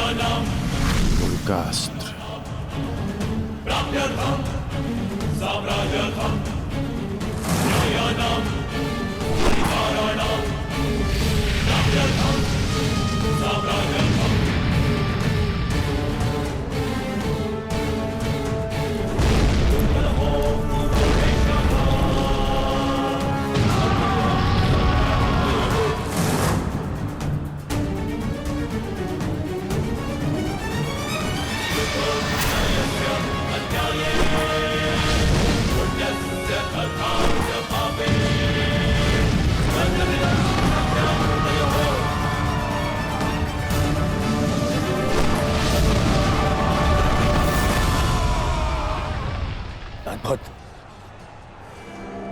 उनका अस्त्र। अद्भुत,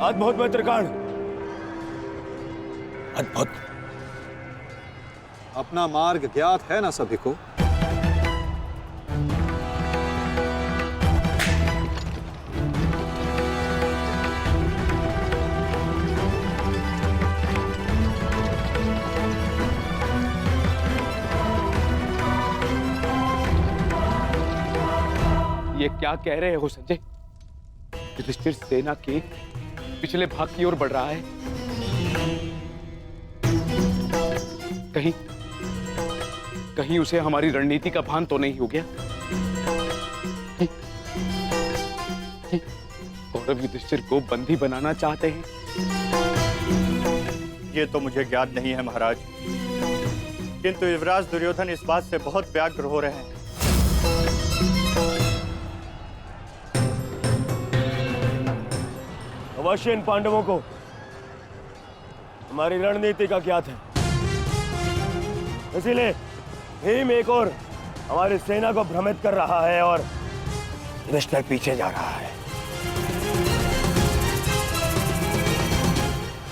अद्भुत मित्रगण, अद्भुत। अपना मार्ग ज्ञात है ना सभी को? ये क्या कह रहे हो संजय? युधिष्ठिर सेना के पिछले भाग की ओर बढ़ रहा है। कहीं उसे हमारी रणनीति का भान तो नहीं हो गया? और अब युधिष्ठिर को बंदी बनाना चाहते हैं? ये तो मुझे ज्ञात नहीं है महाराज, किंतु युवराज दुर्योधन इस बात से बहुत व्यग्र हो रहे हैं। अवश्य इन पांडवों को हमारी रणनीति का ज्ञात है, इसीलिए भीम एक और हमारी सेना को भ्रमित कर रहा है और युधिष्ठिर पीछे जा रहा है।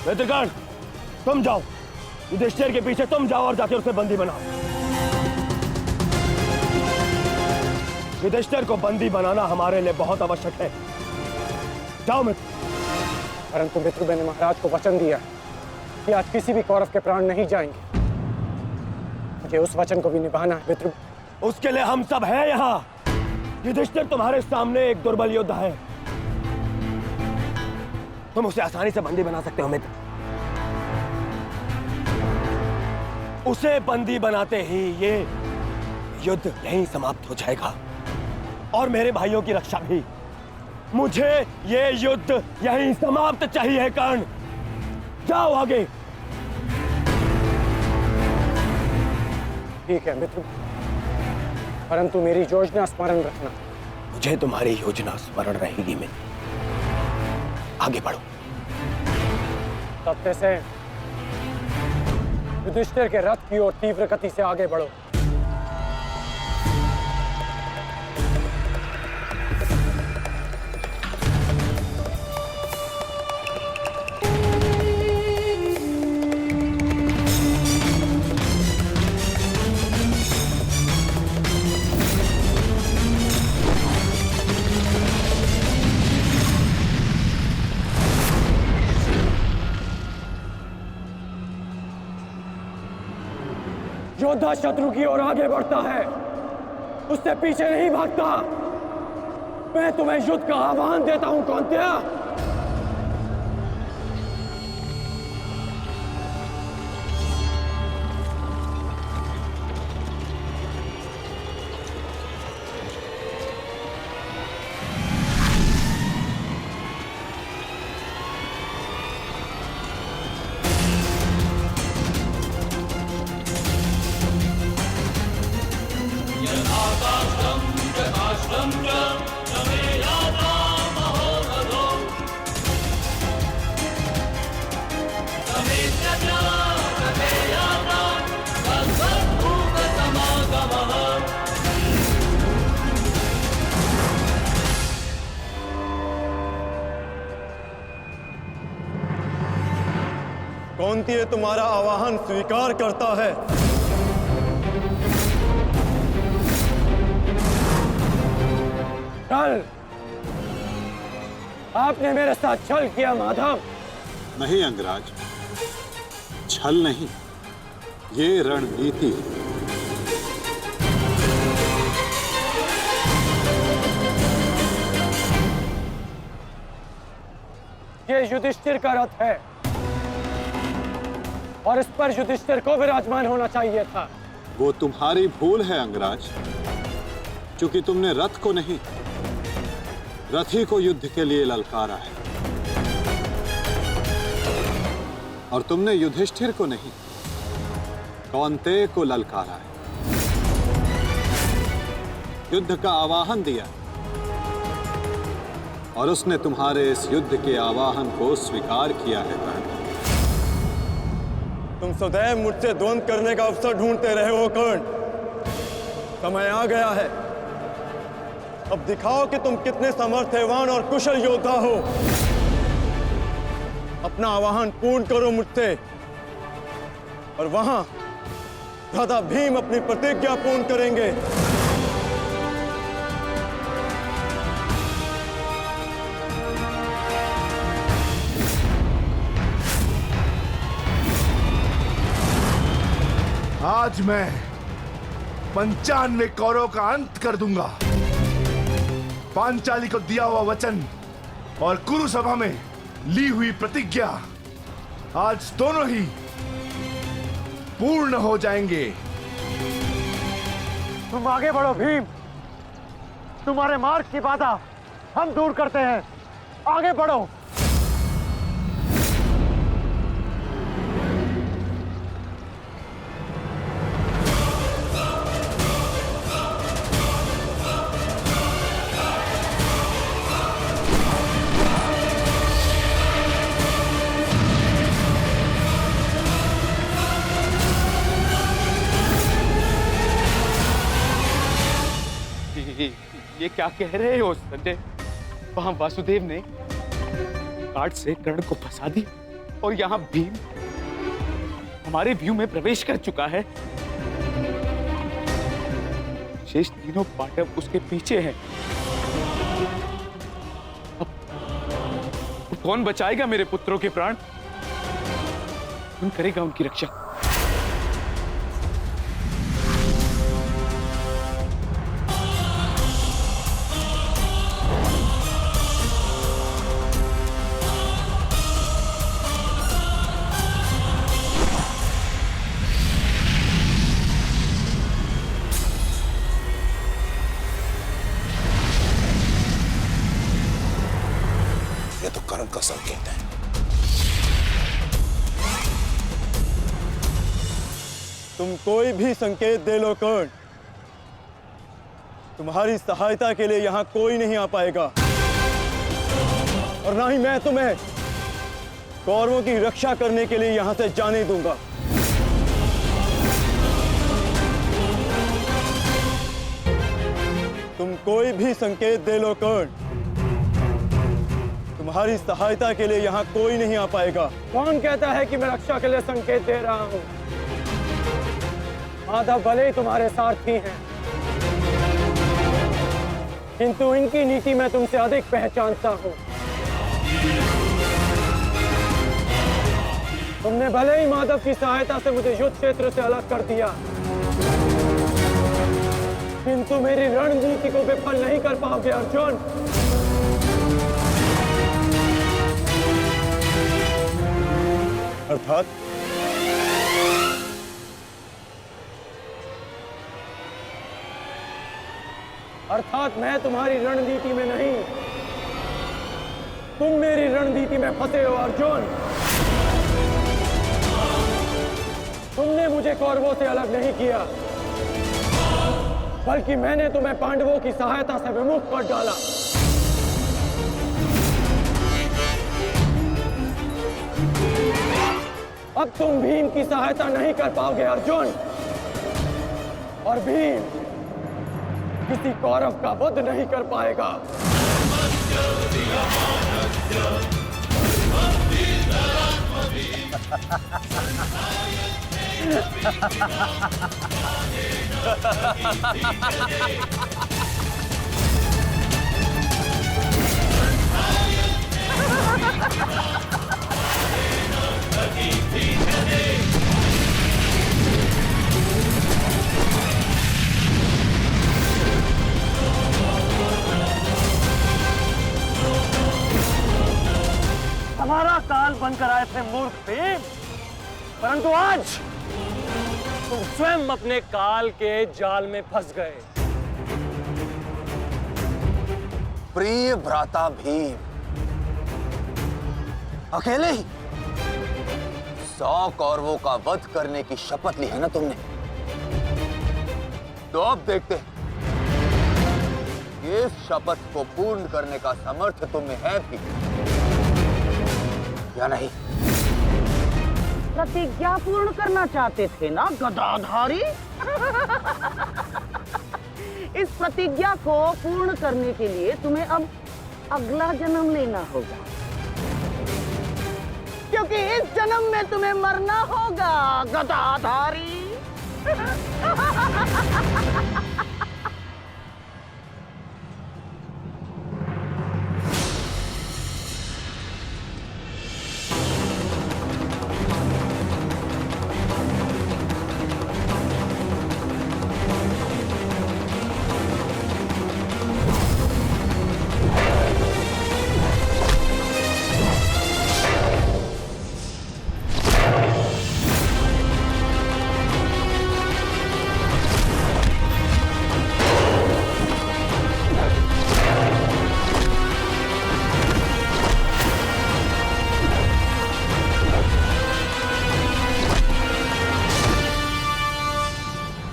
मित्रगण, तुम जाओ, युधिष्ठिर के पीछे तुम जाओ और जाकर उसे बंदी बनाओ। युधिष्ठिर को बंदी बनाना हमारे लिए बहुत आवश्यक है। जाओ मित्र। परंतु मित्र, मैंने महाराज को वचन दिया कि आज किसी भी कौरव के प्राण नहीं जाएंगे। मुझे उस वचन को भी निभाना है मित्र। उसके लिए हम सब हैं यहाँ। युधिष्ठिर तुम्हारे सामने एक दुर्बल योद्धा है, तुम उसे आसानी से बंदी बना सकते हो मित्र। उसे बंदी बनाते ही ये युद्ध यहीं समाप्त हो जाएगा और मेरे भाइयों की रक्षा भी। मुझे ये युद्ध यहीं समाप्त चाहिए। कर्ण, जाओ आगे। ठीक है मित्र, परंतु मेरी योजना स्मरण रखना। मुझे तुम्हारी योजना स्मरण रहेगी मित्र। आगे बढ़ो। तब से युधिष्ठिर के रथ की ओर तीव्र गति से आगे बढ़ो। योद्धा शत्रु की ओर आगे बढ़ता है, उससे पीछे नहीं भागता। मैं तुम्हें युद्ध का आह्वान देता हूं कौन्तेय। कौन्तेय तुम्हारा आवाहन स्वीकार करता है। कल आपने मेरे साथ छल किया माधव। नहीं अंगराज, छल नहीं, ये रणनीति है। ये युधिष्ठिर का रथ है और इस पर युधिष्ठिर को विराजमान होना चाहिए था। वो तुम्हारी भूल है अंगराज, क्योंकि तुमने रथ को नहीं, रथी को युद्ध के लिए ललकारा है। और तुमने युधिष्ठिर को नहीं, कौन्तेय को ललकारा है, युद्ध का आवाहन दिया और उसने तुम्हारे इस युद्ध के आवाहन को स्वीकार किया है कर्ण। तुम सदैव मुझसे द्वंद्व करने का अवसर ढूंढते रहे हो कर्ण। समय आ गया है, अब दिखाओ कि तुम कितने समर्थवान और कुशल योद्धा हो। अपना आवाहन पूर्ण करो मुझसे और वहां भ्राता भीम अपनी प्रतिज्ञा पूर्ण करेंगे। आज मैं 95 कौरवों का अंत कर दूंगा। पांचाली को दिया हुआ वचन और कुरु सभा में ली हुई प्रतिज्ञा आज दोनों ही पूर्ण हो जाएंगे। तुम आगे बढ़ो भीम, तुम्हारे मार्ग की बाधा हम दूर करते हैं। आगे बढ़ो। ये क्या कह रहे हो संजय? वहां वासुदेव ने काट से कर्ण को फंसा दिया और यहाँ भीम हमारे व्यू में प्रवेश कर चुका है। शेष तीनों पांडव उसके पीछे हैं। अब कौन बचाएगा मेरे पुत्रों के प्राण? कौन करेगा उनकी रक्षा? का संकेत है। तुम कोई भी संकेत दे लो कर्ण, तुम्हारी सहायता के लिए यहां कोई नहीं आ पाएगा और ना ही मैं तुम्हें कौरवों की रक्षा करने के लिए यहां से जाने दूंगा। तुम कोई भी संकेत दे लो कर्ण, तुम्हारी सहायता के लिए यहां कोई नहीं आ पाएगा। कौन कहता है कि मैं रक्षा के लिए संकेत दे रहा हूं? माधव भले ही तुम्हारे सारथी हैं, किंतु इनकी नीति मैं तुमसे अधिक पहचानता हूं। तुमने भले ही माधव की सहायता से मुझे युद्ध क्षेत्र से अलग कर दिया, किंतु मेरी रणनीति को विफल नहीं कर पाओगे अर्जुन। अर्थात मैं तुम्हारी रणनीति में नहीं, तुम मेरी रणनीति में फंसे हो अर्जुन। तुमने मुझे कौरवों से अलग नहीं किया, बल्कि मैंने तुम्हें पांडवों की सहायता से विमुख कर डाला। अब तुम भीम की सहायता नहीं कर पाओगे अर्जुन, और भीम किसी कौरव का वध नहीं कर पाएगा। थे मूर्ख भीम, परंतु आज तुम स्वयं अपने काल के जाल में फंस गए। प्रिय भ्राता भीम, अकेले ही 100 कौरवों का वध करने की शपथ ली है ना तुमने? तो अब देखते हैं इस शपथ को पूर्ण करने का सामर्थ्य तुम्हें है भी या नहीं। प्रतिज्ञा पूर्ण करना चाहते थे ना गदाधारी? इस प्रतिज्ञा को पूर्ण करने के लिए तुम्हें अब अगला जन्म लेना होगा, क्योंकि इस जन्म में तुम्हें मरना होगा गदाधारी।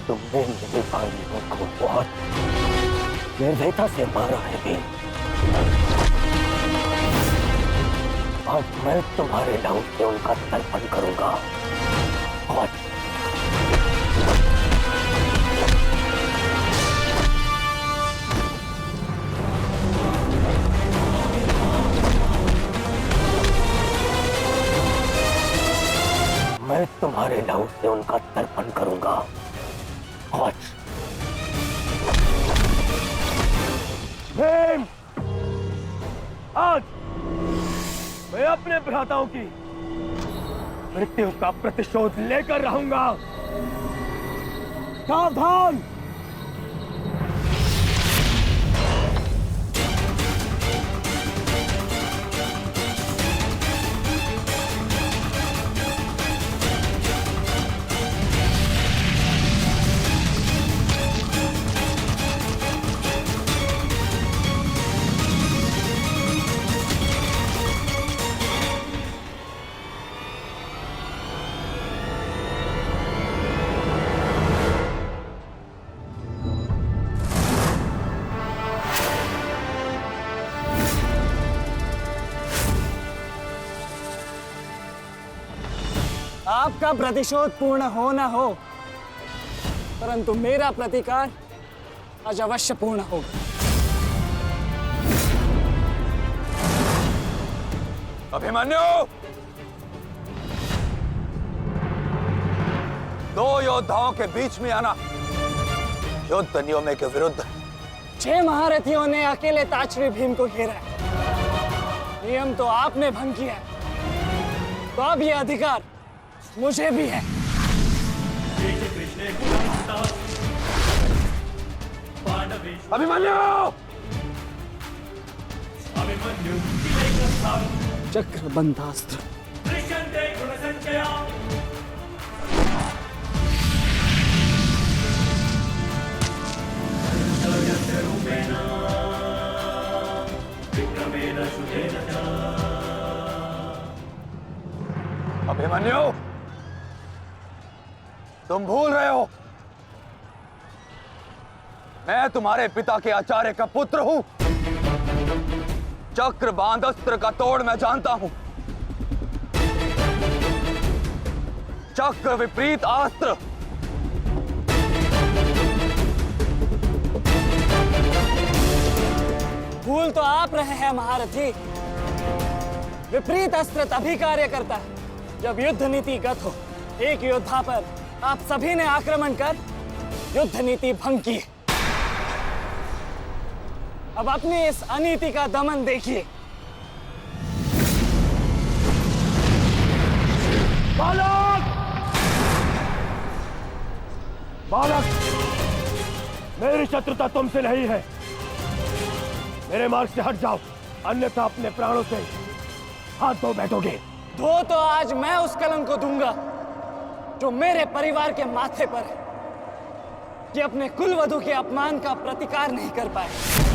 तुमने मेरे भाइयों को बहुत निर्दयता से मारा है भीम। आज मैं तुम्हारे लहू से उनका तर्पण करूंगा। और मैं तुम्हारे लहू से उनका तर्पण करूंगा। आज भीम, आज मैं अपने भ्राताओं की मृत्यु का प्रतिशोध लेकर रहूंगा। सावधान! आपका प्रतिशोध पूर्ण हो न हो, परंतु मेरा प्रतिकार आज अवश्य पूर्ण होगा। अभिमन्यु, 2 योद्धाओं के बीच में आना युद्ध नियमों के विरुद्ध। 6 महारथियों ने अकेले ताचरी भीम को घेरा है। नियम तो आपने भंग किया है, तो अब यह अधिकार मुझे भी है। अभिमन्यु! चक्रबंधास्त्र। अभिमन्यु, तुम भूल रहे हो मैं तुम्हारे पिता के आचार्य का पुत्र हूं। चक्रबांध अस्त्र का तोड़ मैं जानता हूं। चक्र विपरीत अस्त्र भूल तो आप रहे हैं महारथी। विपरीत अस्त्र तभी कार्य करता है जब युद्ध नीति गत हो। एक योद्धा पर आप सभी ने आक्रमण कर युद्ध नीति भंग की। अब अपनी इस अनीति का दमन देखिए। बालक! बालक! मेरी शत्रुता तुमसे नहीं है। मेरे मार्ग से हट जाओ, अन्यथा अपने प्राणों से हाथ धो बैठोगे। धो तो आज मैं उस कलंक को दूंगा जो मेरे परिवार के माथे पर है, कि अपने कुलवधू के अपमान का प्रतिकार नहीं कर पाए।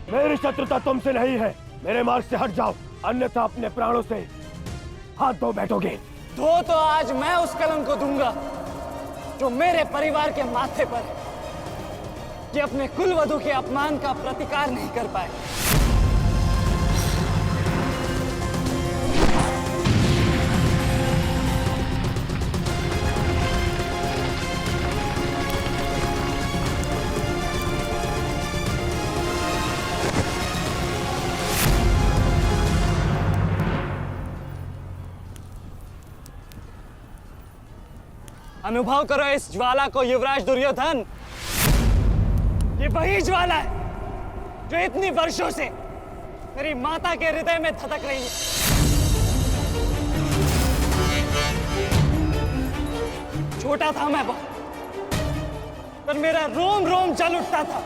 मेरी शत्रुता तुमसे नहीं है, मेरे मार्ग से हट जाओ, अन्यथा अपने प्राणों से हाथ धो बैठोगे। धो तो आज मैं उस कलंक को दूंगा जो मेरे परिवार के माथे पर है, कि अपने कुलवधू के अपमान का प्रतिकार नहीं कर पाए। अनुभव करो इस ज्वाला को युवराज दुर्योधन। ये वही ज्वाला है जो इतनी वर्षों से मेरी माता के हृदय में धधक रही है। छोटा था मैं बहुत, पर मेरा रोम रोम जल उठता था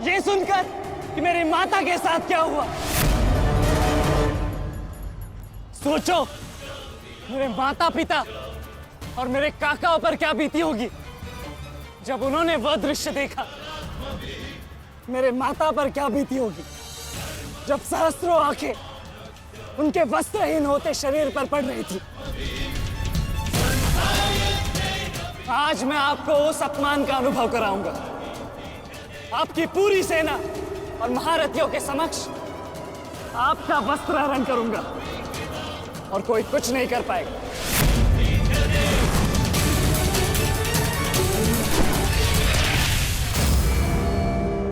ये सुनकर कि मेरी माता के साथ क्या हुआ। सोचो मेरे माता पिता और मेरे काकाओं पर क्या बीती होगी जब उन्होंने वह दृश्य देखा। मेरे माता पर क्या बीती होगी जब सहस्त्रों आंखें उनके वस्त्रहीन होते शरीर पर पड़ रही थी। आज मैं आपको उस अपमान का अनुभव कराऊंगा। आपकी पूरी सेना और महारथियों के समक्ष आपका वस्त्र हरण करूंगा और कोई कुछ नहीं कर पाएगा।